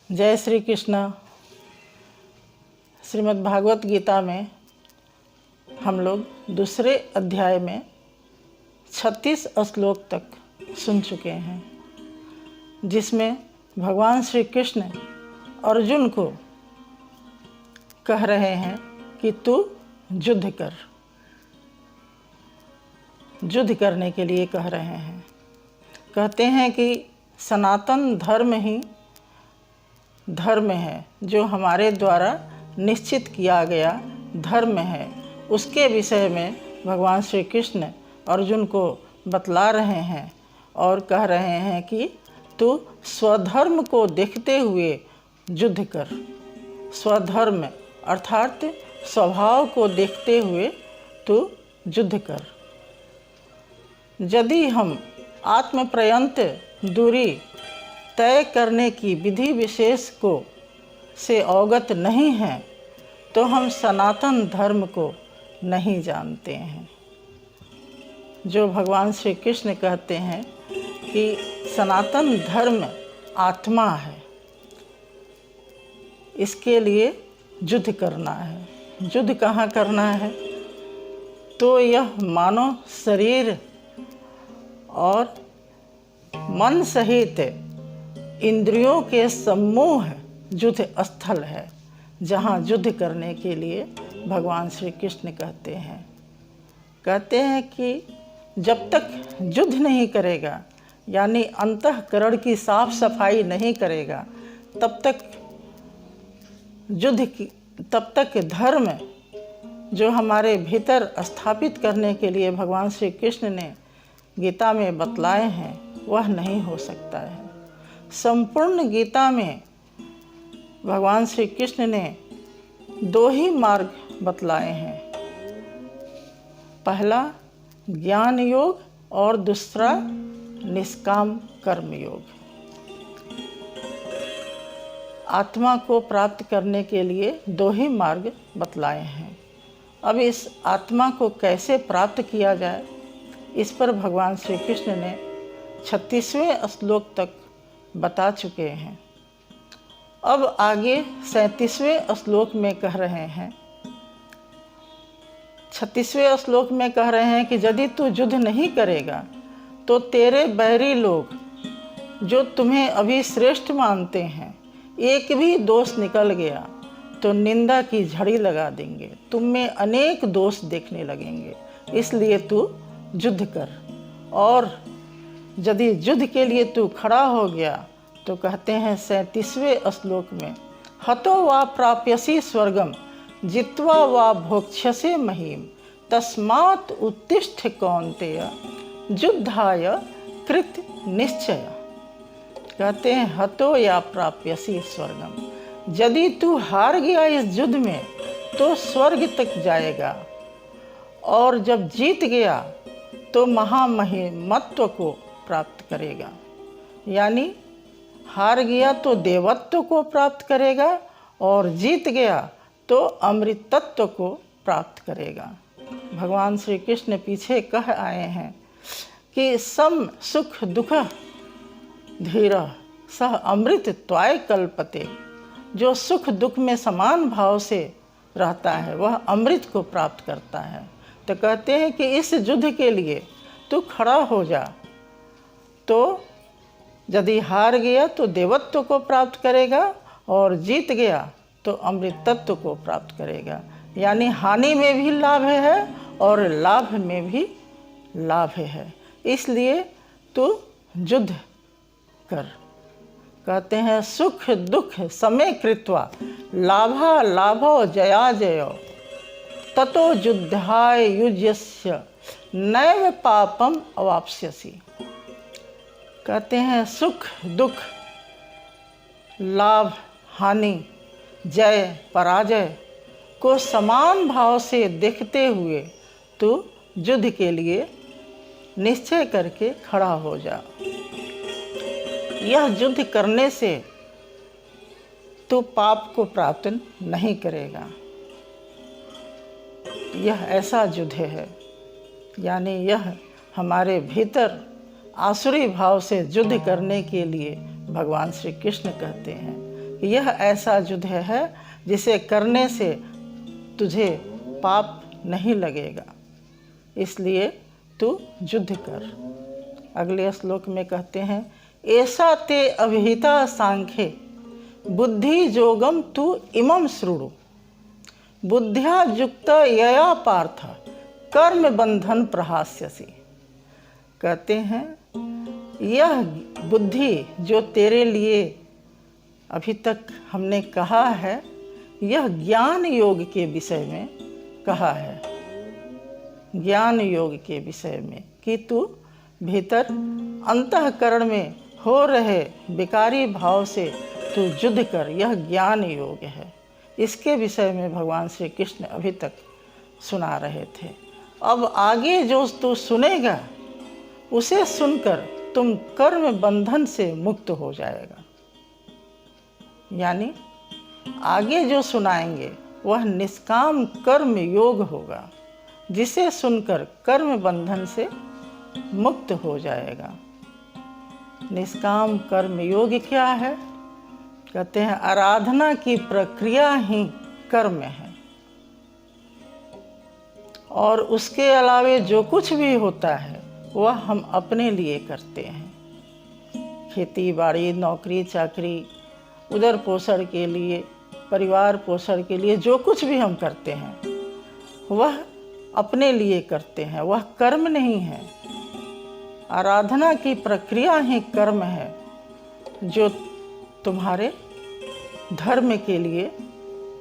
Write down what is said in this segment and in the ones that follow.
जय श्री कृष्ण। श्रीमद् भागवत गीता में हम लोग दूसरे अध्याय में 36 श्लोक तक सुन चुके हैं, जिसमें भगवान श्री कृष्ण अर्जुन को कह रहे हैं कि तू युद्ध कर, युद्ध करने के लिए कह रहे हैं। कहते हैं कि सनातन धर्म ही धर्म है, जो हमारे द्वारा निश्चित किया गया धर्म है। उसके विषय में भगवान श्री कृष्ण अर्जुन को बतला रहे हैं और कह रहे हैं कि तू स्वधर्म को देखते हुए युद्ध कर। स्वधर्म अर्थात स्वभाव को देखते हुए तू युद्ध कर। यदि हम आत्मपर्यंत दूरी तय करने की विधि विशेष को से अवगत नहीं हैं, तो हम सनातन धर्म को नहीं जानते हैं। जो भगवान श्री कृष्ण कहते हैं कि सनातन धर्म आत्मा है, इसके लिए युद्ध करना है। युद्ध कहाँ करना है? तो यह मानव शरीर और मन सहित इंद्रियों के समूह युद्ध स्थल है, जहाँ युद्ध करने के लिए भगवान श्री कृष्ण कहते हैं कि जब तक युद्ध नहीं करेगा, यानी अंतःकरण की साफ सफाई नहीं करेगा, तब तक धर्म जो हमारे भीतर स्थापित करने के लिए भगवान श्री कृष्ण ने गीता में बतलाए हैं, वह नहीं हो सकता है। संपूर्ण गीता में भगवान श्री कृष्ण ने दो ही मार्ग बतलाए हैं, पहला ज्ञान योग और दूसरा निष्काम कर्म योग। आत्मा को प्राप्त करने के लिए दो ही मार्ग बतलाए हैं। अब इस आत्मा को कैसे प्राप्त किया जाए, इस पर भगवान श्री कृष्ण ने 36वें श्लोक तक बता चुके हैं। अब आगे 37वें श्लोक में कह रहे हैं, 36वें श्लोक में कह रहे हैं कि यदि तू युद्ध नहीं करेगा तो तेरे बैरी लोग जो तुम्हें अभी श्रेष्ठ मानते हैं, एक भी दोष निकल गया तो निंदा की झड़ी लगा देंगे, तुम में अनेक दोष देखने लगेंगे। इसलिए तू युद्ध कर। और यदि युद्ध के लिए तू खड़ा हो गया तो कहते हैं 37वें श्लोक में, हतो वा प्राप्यसि स्वर्गम जित्वा वा भोक्ष्यसे महीम तस्मात् उत्तिष्ठ कौन्तेय युद्धाय कृत निश्चय। कहते हैं हतो या प्राप्यसि स्वर्गम, यदि तू हार गया इस युद्ध में तो स्वर्ग तक जाएगा, और जब जीत गया तो महामहिमत्व को प्राप्त करेगा। यानी हार गया तो देवत्व को प्राप्त करेगा और जीत गया तो अमृतत्व को प्राप्त करेगा। भगवान श्री कृष्ण पीछे कह आए हैं कि सम सुख दुख धीरः सह अमृत त्वाय कल्पते। जो सुख दुख में समान भाव से रहता है, वह अमृत को प्राप्त करता है। तो कहते हैं कि इस युद्ध के लिए तू खड़ा हो जा, तो यदि हार गया तो देवत्व को प्राप्त करेगा और जीत गया तो अमृत तत्व को प्राप्त करेगा। यानी हानि में भी लाभ है और लाभ में भी लाभ है। इसलिए तू युद्ध कर। कहते हैं सुख दुख समय कृत्वा लाभा लाभो जया जयो ततो युद्धाय युज्यस्य नैव पापम अवाप्स्यसि। कहते हैं सुख दुख लाभ हानि जय पराजय को समान भाव से देखते हुए तू युद्ध के लिए निश्चय करके खड़ा हो जा। यह युद्ध करने से तू पाप को प्राप्त नहीं करेगा। यह ऐसा युद्ध है, यानी यह हमारे भीतर आसुरी भाव से युद्ध करने के लिए भगवान श्री कृष्ण कहते हैं यह ऐसा युद्ध है जिसे करने से तुझे पाप नहीं लगेगा, इसलिए तू युद्ध कर। अगले श्लोक में कहते हैं, ऐसा ते अभिहिता सांख्ये बुद्धि जोगम तू इमं शृणु, बुद्ध्या युक्त यया पार्थ कर्म बंधन प्रहास्यसि। कहते हैं यह बुद्धि जो तेरे लिए अभी तक हमने कहा है, यह ज्ञान योग के विषय में कहा है, ज्ञान योग के विषय में, कि तू भीतर अंतःकरण में हो रहे विकारी भाव से तू युद्ध कर, यह ज्ञान योग है। इसके विषय में भगवान श्री कृष्ण अभी तक सुना रहे थे। अब आगे जो तू सुनेगा उसे सुनकर तुम कर्म बंधन से मुक्त हो जाएगा। यानी आगे जो सुनाएंगे वह निष्काम कर्म योग होगा, जिसे सुनकर कर्म बंधन से मुक्त हो जाएगा। निष्काम कर्म योग क्या है? कहते हैं आराधना की प्रक्रिया ही कर्म है, और उसके अलावे जो कुछ भी होता है वह हम अपने लिए करते हैं। खेती बाड़ी, नौकरी चाकरी, उदर पोषण के लिए, परिवार पोषण के लिए जो कुछ भी हम करते हैं वह अपने लिए करते हैं, वह कर्म नहीं है। आराधना की प्रक्रिया ही कर्म है, जो तुम्हारे धर्म के लिए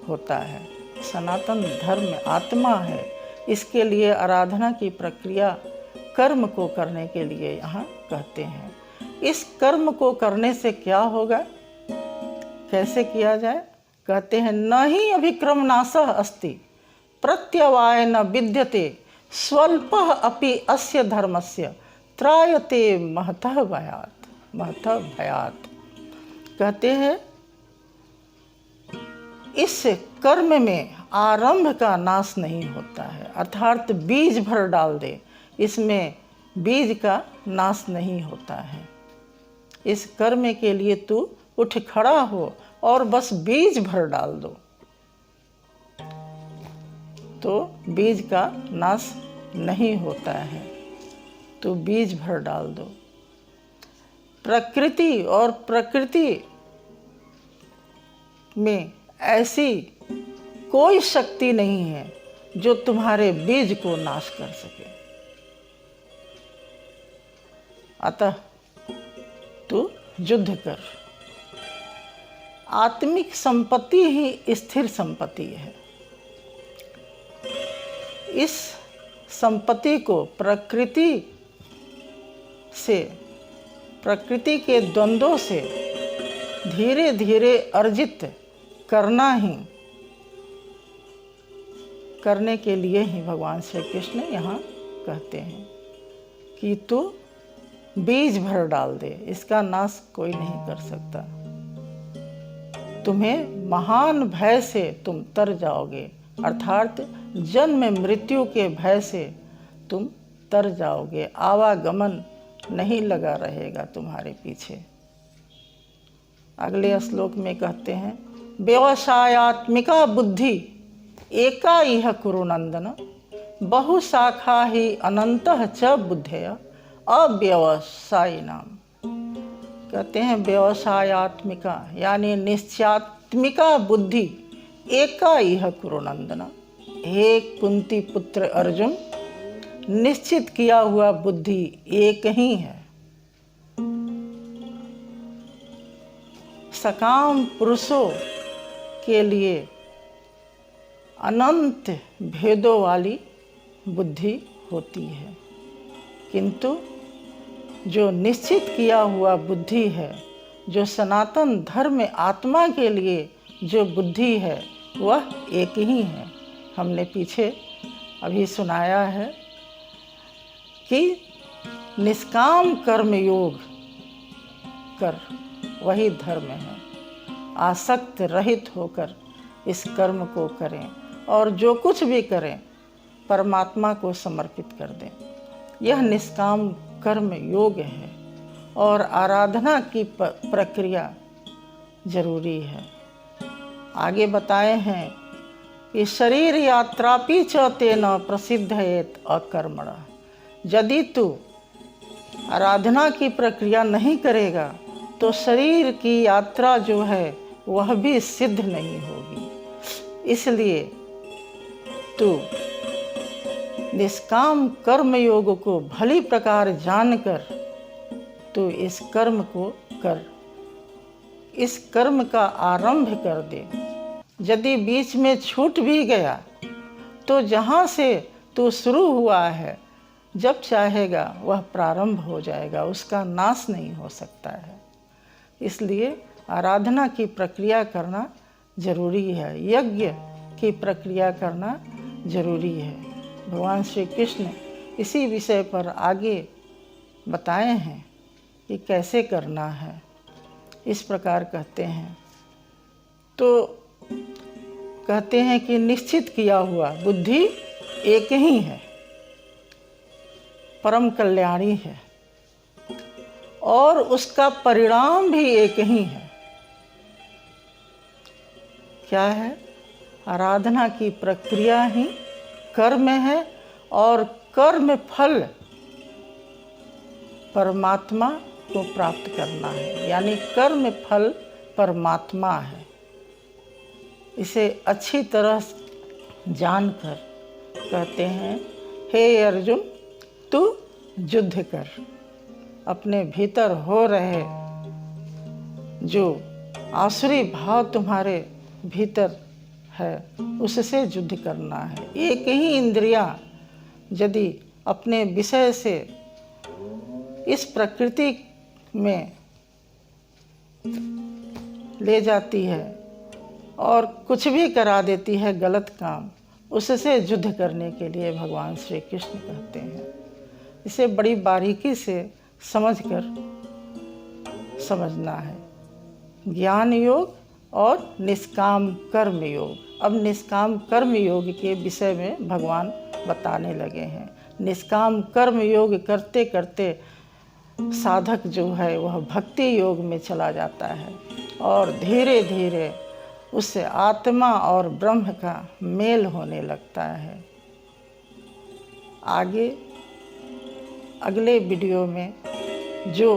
होता है। सनातन धर्म आत्मा है, इसके लिए आराधना की प्रक्रिया कर्म को करने के लिए यहाँ कहते हैं। इस कर्म को करने से क्या होगा, कैसे किया जाए? कहते हैं न ही अभिक्रम नाशः अस्ति प्रत्यवाय न विद्यते स्वल्पः अपि अस्य धर्मस्य त्रायते महतः भयात्। कहते हैं इस कर्म में आरंभ का नाश नहीं होता है, अर्थात बीज भर डाल दे, इसमें बीज का नाश नहीं होता है। इस कर्म के लिए तू उठ खड़ा हो और बस बीज भर डाल दो तो बीज का नाश नहीं होता है। तो बीज भर डाल दो। प्रकृति और प्रकृति में ऐसी कोई शक्ति नहीं है जो तुम्हारे बीज को नाश कर सके। अतः तू युद्ध कर। आत्मिक संपत्ति ही स्थिर संपत्ति है। इस संपत्ति को प्रकृति के द्वंद्वों से धीरे धीरे अर्जित करना ही, करने के लिए ही भगवान श्री कृष्ण यहाँ कहते हैं कि तू बीज भर डाल दे, इसका नाश कोई नहीं कर सकता। तुम्हें महान भय से तुम तर जाओगे, अर्थात जन्म मृत्यु के भय से तुम तर जाओगे। आवागमन नहीं लगा रहेगा तुम्हारे पीछे। अगले श्लोक में कहते हैं व्यवसायात्मिका बुद्धि एका इह कुरु नंदन बहुशाखा ही अनंतः च बुद्धेय अव्यवसायिनाम। कहते हैं व्यवसायात्मिका यानी निश्चयात्मिका बुद्धि एका इह कुरु नंदन। हे कुंती पुत्र अर्जुन, निश्चित किया हुआ बुद्धि एक ही है। सकाम पुरुषों के लिए अनंत भेदों वाली बुद्धि होती है, किंतु जो निश्चित किया हुआ बुद्धि है, जो सनातन धर्म आत्मा के लिए जो बुद्धि है, वह एक ही है। हमने पीछे अभी सुनाया है कि निष्काम कर्म योग कर, वही धर्म है। आसक्त रहित होकर इस कर्म को करें और जो कुछ भी करें परमात्मा को समर्पित कर दें। यह निष्काम कर्म योग है। और आराधना की प्रक्रिया जरूरी है। आगे बताए हैं कि शरीर यात्रापि च तेन प्रसिद्धयेत अकर्मणा। यदि तू आराधना की प्रक्रिया नहीं करेगा तो शरीर की यात्रा जो है वह भी सिद्ध नहीं होगी। इसलिए तू निष्काम कर्म योग को भली प्रकार जानकर तू इस कर्म को कर, इस कर्म का आरंभ कर दे। यदि बीच में छूट भी गया तो जहाँ से तू शुरू हुआ है जब चाहेगा वह प्रारंभ हो जाएगा, उसका नाश नहीं हो सकता है। इसलिए आराधना की प्रक्रिया करना जरूरी है, यज्ञ की प्रक्रिया करना जरूरी है। भगवान श्री कृष्ण इसी विषय पर आगे बताए हैं कि कैसे करना है। इस प्रकार कहते हैं, तो कहते हैं कि निश्चित किया हुआ बुद्धि एक ही है, परम कल्याणी है, और उसका परिणाम भी एक ही है। क्या है? आराधना की प्रक्रिया ही कर्म है और कर्म फल परमात्मा को प्राप्त करना है, यानी कर्म फल परमात्मा है। इसे अच्छी तरह जानकर कहते हैं, हे अर्जुन तू युद्ध कर। अपने भीतर हो रहे जो आसुरी भाव तुम्हारे भीतर है उससे युद्ध करना है। एक ही इंद्रियां यदि अपने विषय से इस प्रकृति में ले जाती है और कुछ भी करा देती है गलत काम, उससे युद्ध करने के लिए भगवान श्री कृष्ण कहते हैं। इसे बड़ी बारीकी से समझकर समझना है। ज्ञान योग और निष्काम कर्म योग। अब निष्काम कर्म योग के विषय में भगवान बताने लगे हैं। निष्काम कर्म योग करते करते साधक जो है वह भक्ति योग में चला जाता है और धीरे धीरे उससे आत्मा और ब्रह्म का मेल होने लगता है। आगे अगले वीडियो में जो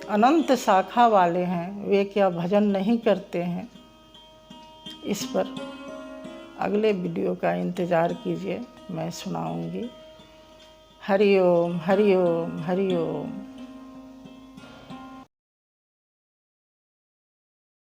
अनंत शाखा वाले हैं वे क्या भजन नहीं करते हैं, इस पर अगले वीडियो का इंतज़ार कीजिए, मैं सुनाऊंगी। हरि ओम हरि ओम हरि ओम।